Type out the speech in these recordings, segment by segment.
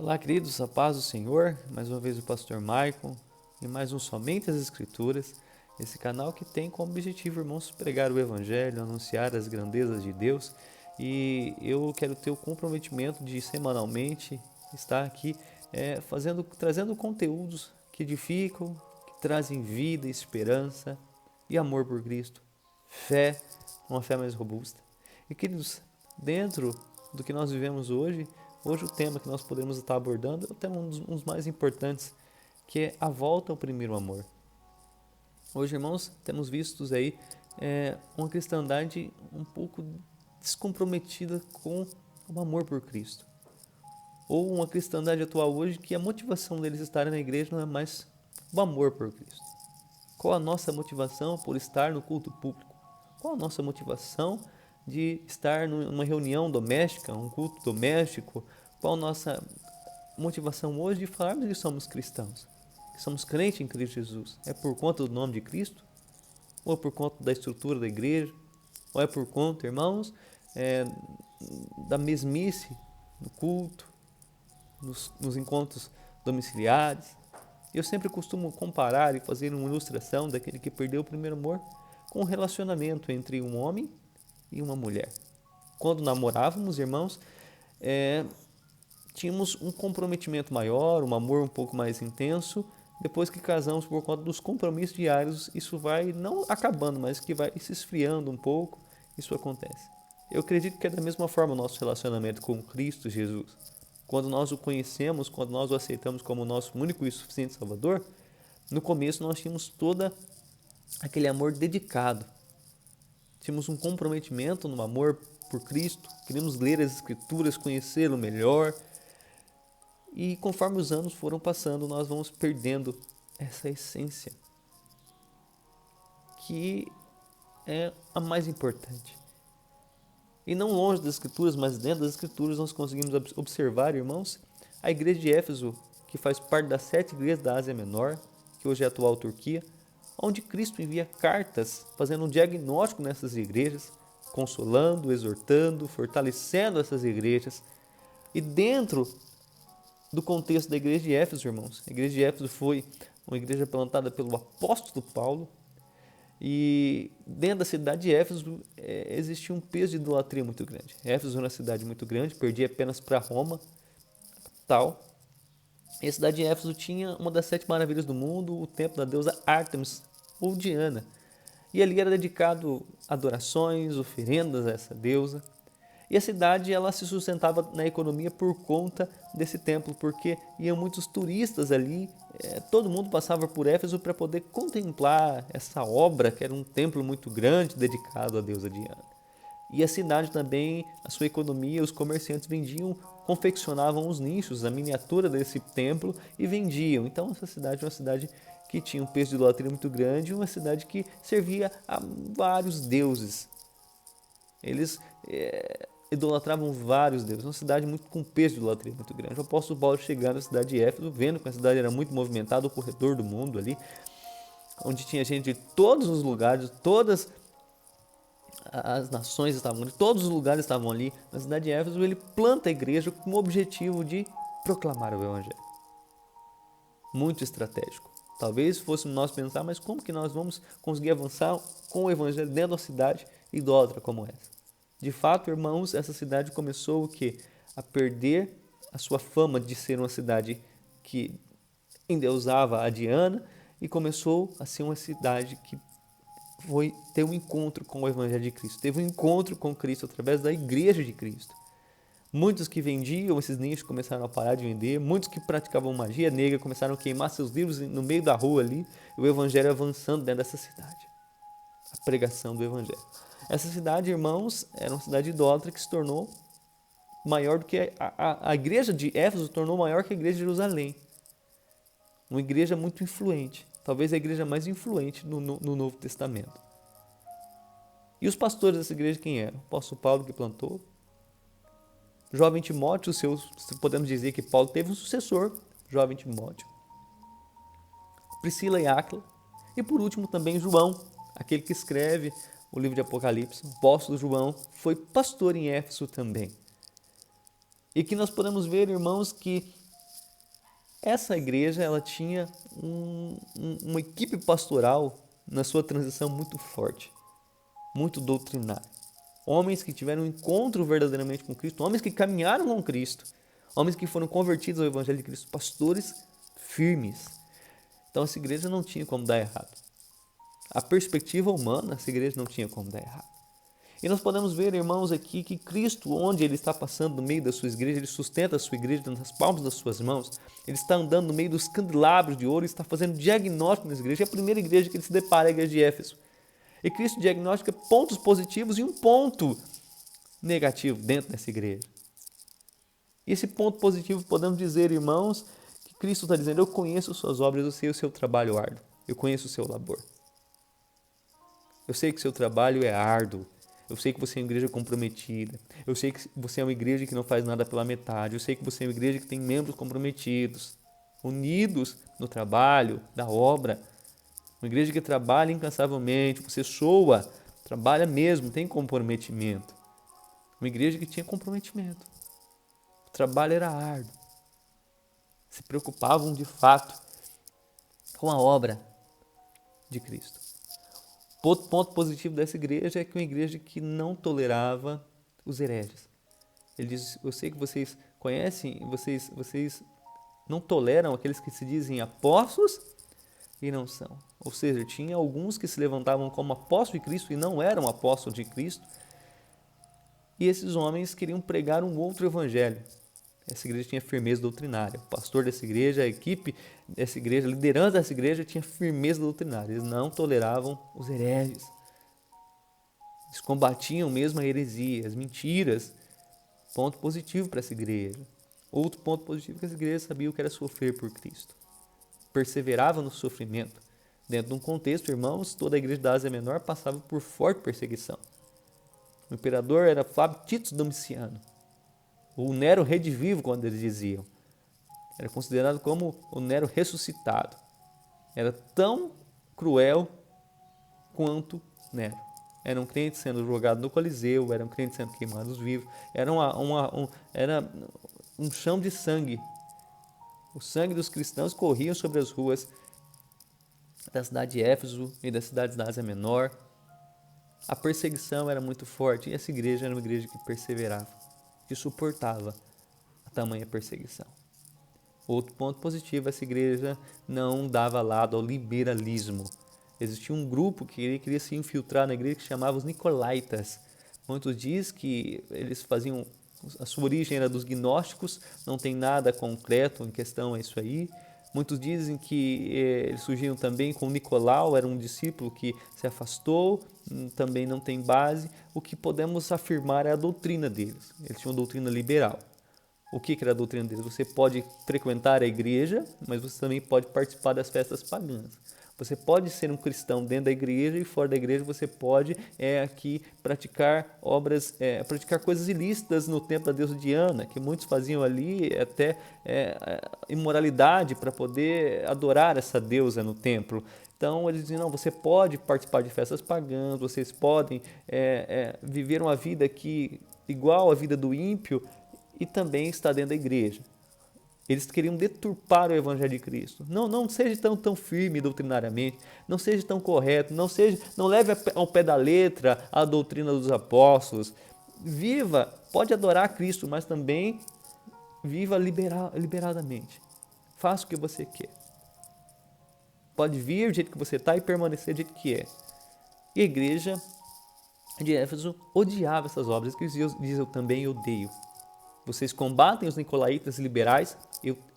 Olá, queridos, a paz do Senhor, mais uma vez o pastor Maicon e mais um Somente as Escrituras, esse canal que tem como objetivo, irmãos, pregar o Evangelho, anunciar as grandezas de Deus, e eu quero ter o comprometimento de semanalmente estar aqui trazendo conteúdos que edificam, que trazem vida, esperança e amor por Cristo, fé, uma fé mais robusta. E queridos, dentro do que nós vivemos hoje o tema que nós podemos estar abordando é o tema um dos mais importantes, que é a volta ao primeiro amor. Hoje, irmãos, temos visto aí uma cristandade um pouco descomprometida com o amor por Cristo. Ou uma cristandade atual hoje que a motivação deles estarem na igreja não é mais o amor por Cristo. Qual a nossa motivação por estar no culto público? Qual a nossa motivação de estar numa reunião doméstica, um culto doméstico? Qual a nossa motivação hoje de falarmos que somos cristãos, que somos crentes em Cristo Jesus? É por conta do nome de Cristo? Ou é por conta da estrutura da igreja? Ou é por conta, irmãos, da mesmice no culto, nos encontros domiciliares? Eu sempre costumo comparar e fazer uma ilustração daquele que perdeu o primeiro amor com um relacionamento entre um homem e uma mulher. Quando namorávamos, irmãos, tínhamos um comprometimento maior, um amor um pouco mais intenso. Depois que casamos, por conta dos compromissos diários, isso vai não acabando, mas que vai se esfriando um pouco. Isso acontece. Eu acredito que é da mesma forma o nosso relacionamento com Cristo Jesus. Quando nós o conhecemos, quando nós o aceitamos como nosso único e suficiente Salvador, no começo nós tínhamos todo aquele amor dedicado. Tínhamos um comprometimento no amor por Cristo, queríamos ler as Escrituras, conhecê-lo melhor. E conforme os anos foram passando, nós vamos perdendo essa essência, que é a mais importante. E não longe das Escrituras, mas dentro das Escrituras, nós conseguimos observar, irmãos, a igreja de Éfeso, que faz parte das 7 igrejas da Ásia Menor, que hoje é a atual Turquia, onde Cristo envia cartas fazendo um diagnóstico nessas igrejas, consolando, exortando, fortalecendo essas igrejas. E dentro do contexto da igreja de Éfeso, irmãos, a igreja de Éfeso foi uma igreja plantada pelo apóstolo Paulo, e dentro da cidade de Éfeso existia um peso de idolatria muito grande. Éfeso era uma cidade muito grande, perdia apenas para Roma, tal. E a cidade de Éfeso tinha uma das 7 maravilhas do mundo, o templo da deusa Ártemis, ou Diana. E ali era dedicado adorações, oferendas a essa deusa. E a cidade ela se sustentava na economia por conta desse templo, porque iam muitos turistas ali, todo mundo passava por Éfeso para poder contemplar essa obra, que era um templo muito grande dedicado à deusa Diana. E a cidade também, a sua economia, os comerciantes vendiam, confeccionavam os nichos, a miniatura desse templo e vendiam. Então essa cidade é uma cidade que tinha um peso de idolatria muito grande, uma cidade que servia a vários deuses. Eles idolatravam vários deuses, uma cidade muito com peso de idolatria muito grande. O apóstolo Paulo chegando na cidade de Éfeso, vendo que a cidade era muito movimentada, o corredor do mundo ali, onde tinha gente de todos os lugares, todas as nações estavam ali, todos os lugares estavam ali. Na cidade de Éfeso, ele planta a igreja com o objetivo de proclamar o Evangelho. Muito estratégico. Talvez fôssemos nós pensar, mas como que nós vamos conseguir avançar com o Evangelho dentro de uma cidade idólatra como essa? De fato, irmãos, essa cidade começou o quê? A perder a sua fama de ser uma cidade que endeusava a Diana e começou a ser uma cidade que foi ter um encontro com o Evangelho de Cristo. Teve um encontro com Cristo através da igreja de Cristo. Muitos que vendiam esses nichos começaram a parar de vender, muitos que praticavam magia negra começaram a queimar seus livros no meio da rua ali, e o Evangelho avançando dentro dessa cidade. A pregação do Evangelho. Essa cidade, irmãos, era uma cidade idólatra que se tornou maior do que a igreja de Éfeso se tornou maior que a igreja de Jerusalém. Uma igreja muito influente, talvez a igreja mais influente no Novo Testamento. E os pastores dessa igreja quem eram? O apóstolo Paulo que plantou. O jovem Timóteo, podemos dizer que Paulo teve um sucessor, jovem Timóteo. Priscila e Áquila. E por último também João, aquele que escreve o livro de Apocalipse. O apóstolo João foi pastor em Éfeso também. E que nós podemos ver, irmãos, que Essa igreja ela tinha uma equipe pastoral na sua transição muito forte, muito doutrinária. Homens que tiveram um encontro verdadeiramente com Cristo, homens que caminharam com Cristo, homens que foram convertidos ao Evangelho de Cristo, pastores firmes. Então essa igreja não tinha como dar errado. A perspectiva humana, essa igreja não tinha como dar errado. E nós podemos ver, irmãos, aqui que Cristo, onde Ele está passando no meio da sua igreja, Ele sustenta a sua igreja nas palmas das suas mãos, Ele está andando no meio dos candelabros de ouro, Ele está fazendo diagnóstico nessa igreja. É a primeira igreja que Ele se depara, a igreja de Éfeso. E Cristo diagnostica pontos positivos e um ponto negativo dentro dessa igreja. E esse ponto positivo, podemos dizer, irmãos, que Cristo está dizendo: eu conheço suas obras, eu sei o seu trabalho árduo, eu conheço o seu labor. Eu sei que o seu trabalho é árduo. Eu sei que você é uma igreja comprometida. Eu sei que você é uma igreja que não faz nada pela metade. Eu sei que você é uma igreja que tem membros comprometidos, unidos no trabalho, da obra. Uma igreja que trabalha incansavelmente. Você soa, trabalha mesmo, tem comprometimento. Uma igreja que tinha comprometimento. O trabalho era árduo. Se preocupavam de fato com a obra de Cristo. Outro ponto positivo dessa igreja é que é uma igreja que não tolerava os hereges. Ele diz: eu sei que vocês conhecem, vocês não toleram aqueles que se dizem apóstolos e não são. Ou seja, tinha alguns que se levantavam como apóstolos de Cristo e não eram apóstolos de Cristo. E esses homens queriam pregar um outro evangelho. Essa igreja tinha firmeza doutrinária. O pastor dessa igreja, a equipe dessa igreja, a liderança dessa igreja tinha firmeza doutrinária. Eles não toleravam os hereges. Eles combatiam mesmo a heresia, as mentiras. Ponto positivo para essa igreja. Outro ponto positivo é que essa igreja sabia o que era sofrer por Cristo. Perseverava no sofrimento. Dentro de um contexto, irmãos, toda a igreja da Ásia Menor passava por forte perseguição. O imperador era Flávio Tito Domiciano. O Nero redivivo, quando eles diziam. Era considerado como o Nero ressuscitado. Era tão cruel quanto Nero. Eram crentes sendo jogados no Coliseu, eram crentes sendo queimados vivos. Era um chão de sangue. O sangue dos cristãos corria sobre as ruas da cidade de Éfeso e das cidades da Ásia Menor. A perseguição era muito forte e essa igreja era uma igreja que perseverava, que suportava a tamanha perseguição. Outro ponto positivo, essa igreja não dava lado ao liberalismo. Existia um grupo que queria se infiltrar na igreja que chamava os Nicolaítas. Muitos dizem que eles faziam, a sua origem era dos gnósticos, não tem nada concreto em questão a isso aí. Muitos dizem que eles surgiram também com Nicolau, era um discípulo que se afastou, também não tem base. O que podemos afirmar é a doutrina deles. Eles tinham uma doutrina liberal. O que era a doutrina deles? Você pode frequentar a igreja, mas você também pode participar das festas pagãs. Você pode ser um cristão dentro da igreja e fora da igreja você pode aqui praticar obras, praticar coisas ilícitas no templo da deusa Diana, que muitos faziam ali até imoralidade para poder adorar essa deusa no templo. Então eles diziam: não, você pode participar de festas pagãs, vocês podem viver uma vida aqui igual à vida do ímpio e também estar dentro da igreja. Eles queriam deturpar o Evangelho de Cristo. Não seja tão firme doutrinariamente, não seja tão correto, não leve ao pé da letra a doutrina dos apóstolos. Viva, pode adorar a Cristo, mas também viva liberadamente. Faça o que você quer. Pode vir do jeito que você está e permanecer do jeito que é. E a igreja de Éfeso odiava essas obras, que diz: eu também odeio. Vocês combatem os nicolaítas liberais,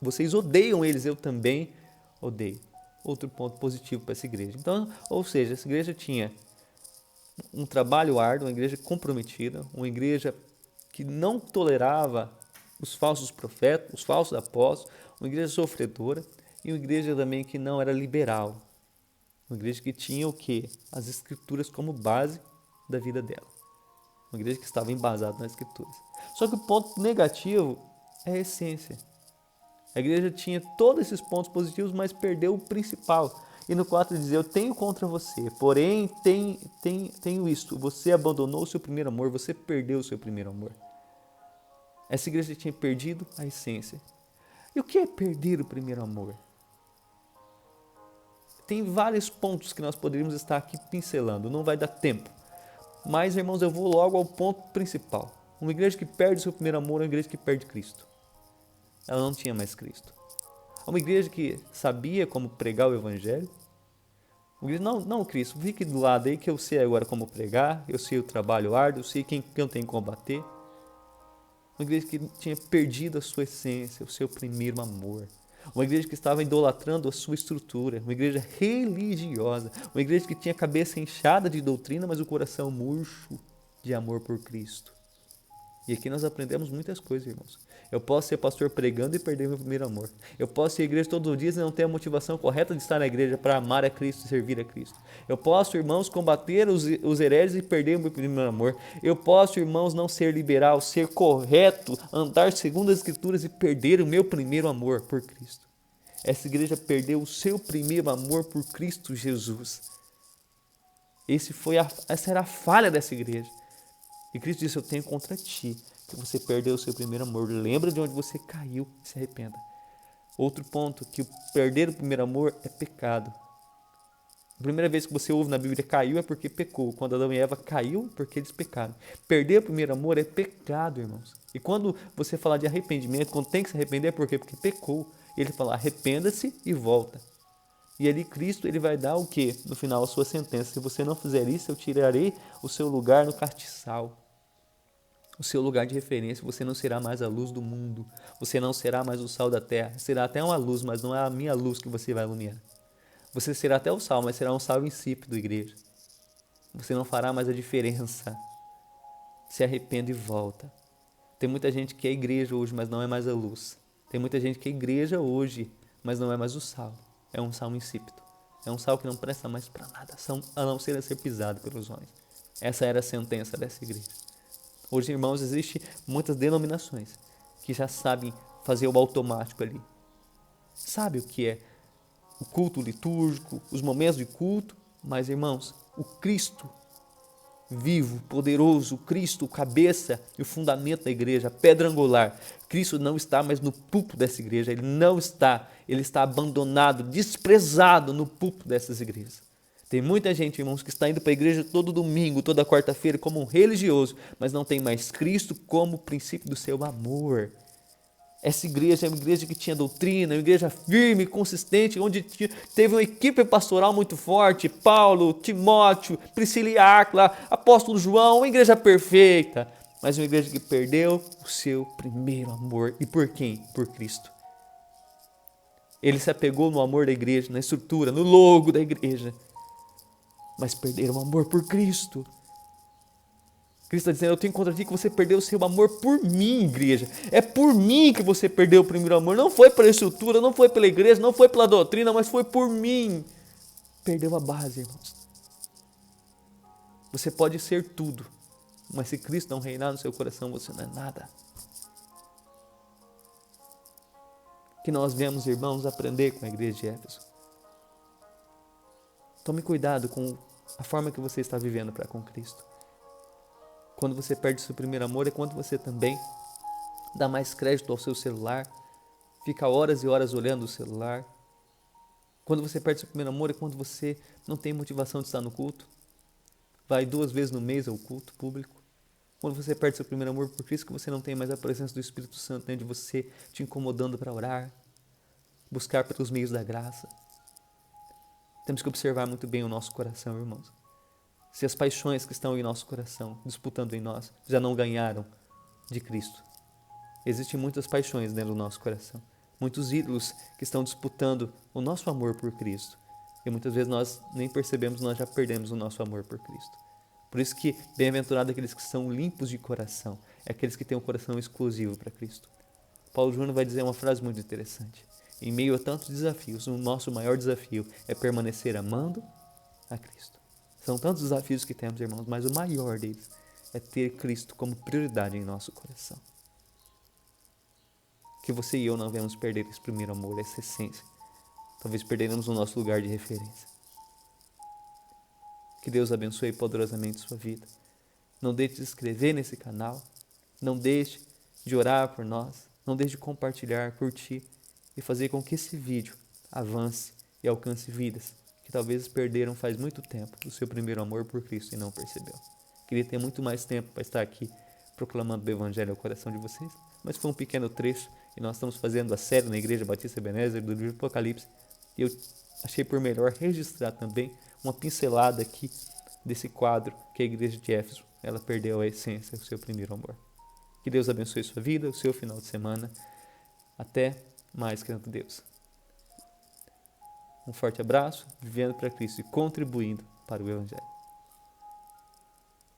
vocês odeiam eles, eu também odeio. Outro ponto positivo para essa igreja. Então, ou seja, essa igreja tinha um trabalho árduo, uma igreja comprometida, uma igreja que não tolerava os falsos profetas, os falsos apóstolos, uma igreja sofredora e uma igreja também que não era liberal. Uma igreja que tinha o quê? As escrituras como base da vida dela. Uma igreja que estava embasada nas escrituras. Só que o ponto negativo é a essência. A igreja tinha todos esses pontos positivos, mas perdeu o principal. E no 4 diz: eu tenho contra você, porém tenho isto: você abandonou o seu primeiro amor, você perdeu o seu primeiro amor. Essa igreja tinha perdido a essência. E o que é perder o primeiro amor? Tem vários pontos que nós poderíamos estar aqui pincelando, não vai dar tempo. Mas, irmãos, eu vou logo ao ponto principal. Uma igreja que perde o seu primeiro amor é uma igreja que perde Cristo. Ela não tinha mais Cristo. Uma igreja que sabia como pregar o evangelho. Uma igreja, não, Cristo, fique do lado aí que eu sei agora como pregar, eu sei o trabalho árduo, eu sei quem eu tenho que combater. Uma igreja que tinha perdido a sua essência, o seu primeiro amor. Uma igreja que estava idolatrando a sua estrutura. Uma igreja religiosa. Uma igreja que tinha a cabeça inchada de doutrina, mas o coração murcho de amor por Cristo. E aqui nós aprendemos muitas coisas, irmãos. Eu posso ser pastor pregando e perder meu primeiro amor. Eu posso ir à igreja todos os dias e não ter a motivação correta de estar na igreja para amar a Cristo e servir a Cristo. Eu posso, irmãos, combater os hereges e perder o meu primeiro amor. Eu posso, irmãos, não ser liberal, ser correto, andar segundo as Escrituras e perder o meu primeiro amor por Cristo. Essa igreja perdeu o seu primeiro amor por Cristo Jesus. Essa era a falha dessa igreja. E Cristo disse, eu tenho contra ti, que você perdeu o seu primeiro amor. Lembra de onde você caiu e se arrependa. Outro ponto, que perder o primeiro amor é pecado. A primeira vez que você ouve na Bíblia caiu é porque pecou. Quando Adão e Eva caiu, porque eles pecaram. Perder o primeiro amor é pecado, irmãos. E quando você fala de arrependimento, quando tem que se arrepender, é por quê? Porque pecou. Ele fala, arrependa-se e volta. E ali Cristo ele vai dar o quê? No final, a sua sentença. Se você não fizer isso, eu tirarei o seu lugar no castiçal. O seu lugar de referência. Você não será mais a luz do mundo. Você não será mais o sal da terra. Será até uma luz, mas não é a minha luz que você vai iluminar. Você será até o sal, mas será um sal insípido, igreja. Você não fará mais a diferença. Se arrependa e volta. Tem muita gente que é igreja hoje, mas não é mais a luz. Tem muita gente que é igreja hoje, mas não é mais o sal. É um sal insípido. É um sal que não presta mais para nada, a não ser a ser pisado pelos homens. Essa era a sentença dessa igreja. Hoje, irmãos, existem muitas denominações que já sabem fazer o automático ali. Sabe o que é o culto litúrgico, os momentos de culto, mas, irmãos, o Cristo vivo, poderoso, Cristo, o cabeça e o fundamento da igreja, a pedra angular. Cristo não está mais no púlpito dessa igreja, ele está abandonado, desprezado no púlpito dessas igrejas. Tem muita gente, irmãos, que está indo para a igreja todo domingo, toda quarta-feira, como um religioso, mas não tem mais Cristo como princípio do seu amor. Essa igreja é uma igreja que tinha doutrina, uma igreja firme, consistente, onde teve uma equipe pastoral muito forte, Paulo, Timóteo, Priscila e Áquila, apóstolo João, uma igreja perfeita, mas uma igreja que perdeu o seu primeiro amor. E por quem? Por Cristo. Ele se apegou no amor da igreja, na estrutura, no logo da igreja, mas perderam o amor por Cristo. Cristo está dizendo, eu tenho contra ti que você perdeu o seu amor por mim, igreja. É por mim que você perdeu o primeiro amor. Não foi pela estrutura, não foi pela igreja, não foi pela doutrina, mas foi por mim. Perdeu a base, irmãos. Você pode ser tudo, mas se Cristo não reinar no seu coração, você não é nada. Que nós vemos, irmãos, aprender com a igreja de Éfeso. Tome cuidado com a forma que você está vivendo para com Cristo. Quando você perde seu primeiro amor é quando você também dá mais crédito ao seu celular, fica horas e horas olhando o celular. Quando você perde seu primeiro amor é quando você não tem motivação de estar no culto, vai 2 vezes no mês ao culto público. Quando você perde seu primeiro amor por Cristo, que você não tem mais a presença do Espírito Santo dentro de você, te incomodando para orar, buscar pelos meios da graça. Temos que observar muito bem o nosso coração, irmãos. Se as paixões que estão em nosso coração, disputando em nós, já não ganharam de Cristo. Existem muitas paixões dentro do nosso coração. Muitos ídolos que estão disputando o nosso amor por Cristo. E muitas vezes nós nem percebemos, nós já perdemos o nosso amor por Cristo. Por isso que bem-aventurado aqueles que são limpos de coração, é aqueles que têm um coração exclusivo para Cristo. Paulo Júnior vai dizer uma frase muito interessante. Em meio a tantos desafios, o nosso maior desafio é permanecer amando a Cristo. São tantos desafios que temos, irmãos, mas o maior deles é ter Cristo como prioridade em nosso coração. Que você e eu não venhamos perder esse primeiro amor, essa essência. Talvez perderemos o nosso lugar de referência. Que Deus abençoe poderosamente sua vida. Não deixe de se inscrever nesse canal. Não deixe de orar por nós. Não deixe de compartilhar, curtir. e fazer com que esse vídeo avance e alcance vidas que talvez perderam faz muito tempo o seu primeiro amor por Cristo e não percebeu. Queria ter muito mais tempo para estar aqui proclamando o Evangelho ao coração de vocês, mas foi um pequeno trecho e nós estamos fazendo a série na Igreja Batista Ebenezer do livro Apocalipse e eu achei por melhor registrar também uma pincelada aqui desse quadro que a Igreja de Éfeso, ela perdeu a essência, o seu primeiro amor. Que Deus abençoe sua vida, o seu final de semana. Até mais, querido Deus. Um forte abraço, vivendo para Cristo e contribuindo para o Evangelho.